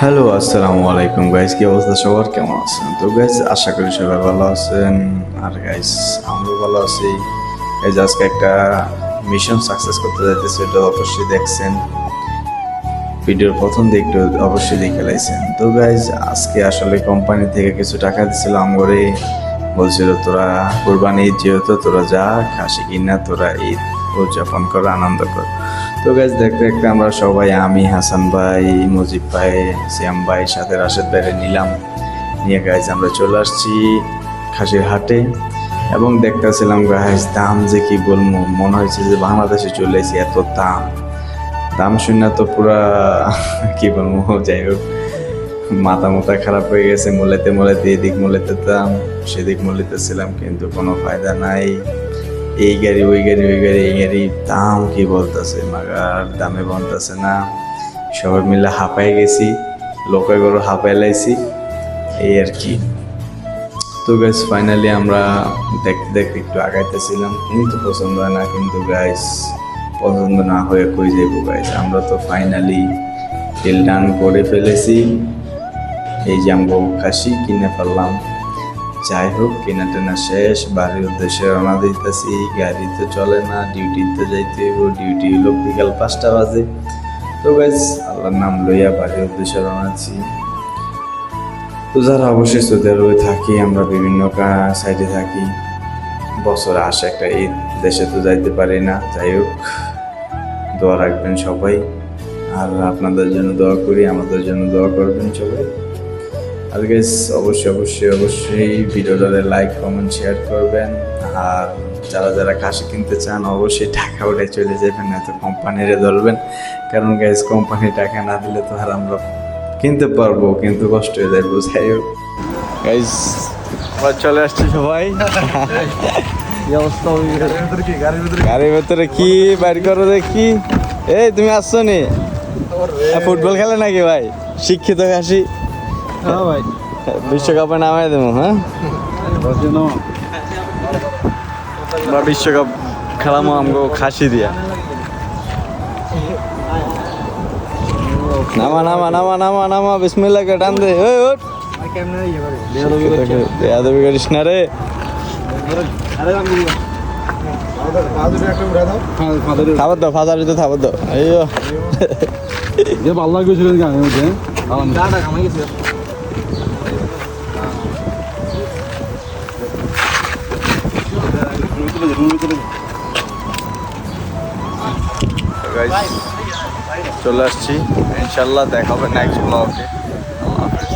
Hello, আসসালামু আলাইকুম guys. কি অবস্থা সবার, কেমন আছেন? তো গাইস, আশা করি সবাই ভালো আছেন। আর গাইস, আমরাও ভালো আছি। গাইস, আজকে একটা মিশন সাকসেস করতে যাইতেছে, এটা অবশ্যই দেখছেন। ভিডিওর প্রথম দিকটা অবশ্যই দেখে লাইছেন। তো গাইস, আজকে আসলে কোম্পানি থেকে কিছু টাকা দিছিল আমগরে, বলছিল তোরা কুরবানি ঈদ যেহেতু তোরা যা খাসি কিনা তোরা ঈদ উদযাপন কর, আনন্দ কর। তো গাইস, দেখতে দেখতে আমরা সবাই, আমি, হাসান ভাই, মুজিব ভাই, শ্যাম ভাই, সাথে রাশেদ ভাইরে নিলাম। নিয়ে গাইস আমরা চলে আসছি খাসির হাটে এবং দেখতেছিলাম গাইস দাম যে কি বলবো, মনে হয়েছে যে বাংলাদেশে চলে এসেছি, এত দাম। দাম শুনে তো পুরা কি বলবো, যাই হোক মাথা মাথা খারাপ হয়ে গেছে। মূলেতে মূলেতে এদিক মূলেতে দাম, সেদিক মূলেতেছিলাম, কিন্তু কোনো ফায়দা নাই। এই গাড়ি ওই গাড়ি, ওই গাড়ি এই গাড়ি, দাম কি বলতেছে, মাগার দামে বলতেছে না। সবাই মিলে হাঁপাই গেছি, লোকে গরু হাঁপাই লাইছি, এই আর কি। তো গাইস, ফাইনালি আমরা দেখতে দেখতে একটু আগাইতেছিলাম, কিন্তু পছন্দ হয় না। কিন্তু গাইস, পছন্দ না হয়ে কই যাবো গাইস, আমরা তো ফাইনালি ডিল ডান করে ফেলেছি। এই যে আমরা খাসি কিনে ফেললাম। যাই হোক, কেনা টেনা শেষ, বাড়ির উদ্দেশ্যে রওনা দিতেছি। গাড়ি তো চলে না, ডিউটিতে যাইতে হইব। ডিউটি হলো বিকাল 5টা বাজে। তো গাইস, আল্লাহর নাম লইয়া বাড়ির উদ্দেশ্যে রওনা দিচ্ছি। তো যারা অবশ্যই সৌদি আরবে থাকি, আমরা বিভিন্ন সাইডে থাকি, বছরে আসে একটা ঈদ, দেশে তো যাইতে পারি না। যাই হোক, দোয়া রাখবেন সবাই, আর আপনাদের জন্য দোয়া করি, আমাদের জন্য দোয়া করবেন সবাই। আর গাইস, অবশ্যই অবশ্যই অবশ্যই ভিডিওটাতে লাইক, কমেন্ট, শেয়ার করবেন। আর যারা যারা খাসি কিনতে চান, অবশ্যই টাকা উঠে চলে যাবেন, না তো কোম্পানিরে ধরবেন। কারণ গাইস, কোম্পানি টাকা না দিলে তো আর আমরা কিনতে পারবো, কিন্তু কষ্ট হয়ে যায়। যাই হোক গাইস, আমরা চলে আসছি সবাই। গাড়ির ভেতরে কি বাইর করো দেখি। এই তুমি আসছো নি? ফুটবল খেলে নাকি ভাই? শিক্ষিত খাসি ভাই, বিশ্বকাপে নামাই দেবো। হ্যাঁ, আমরা বিশ্বকাপ খেলামো আমগো খাসি দিয়া। নামা নামা নামা নামা নামা, বিসমিল্লাহ কে টান দে। ওই ওঠ, বেয়াদবি করিস না রে। খাবার দাও, ফাজার দিতে খাবার দাও। আইয়ো, ভালো লাগছিলেন গানের মধ্যে। চলে আসছি, ইনশাল্লাহ দেখা হবে নেক্সট ব্লগে। আল্লাহ হাফেজ।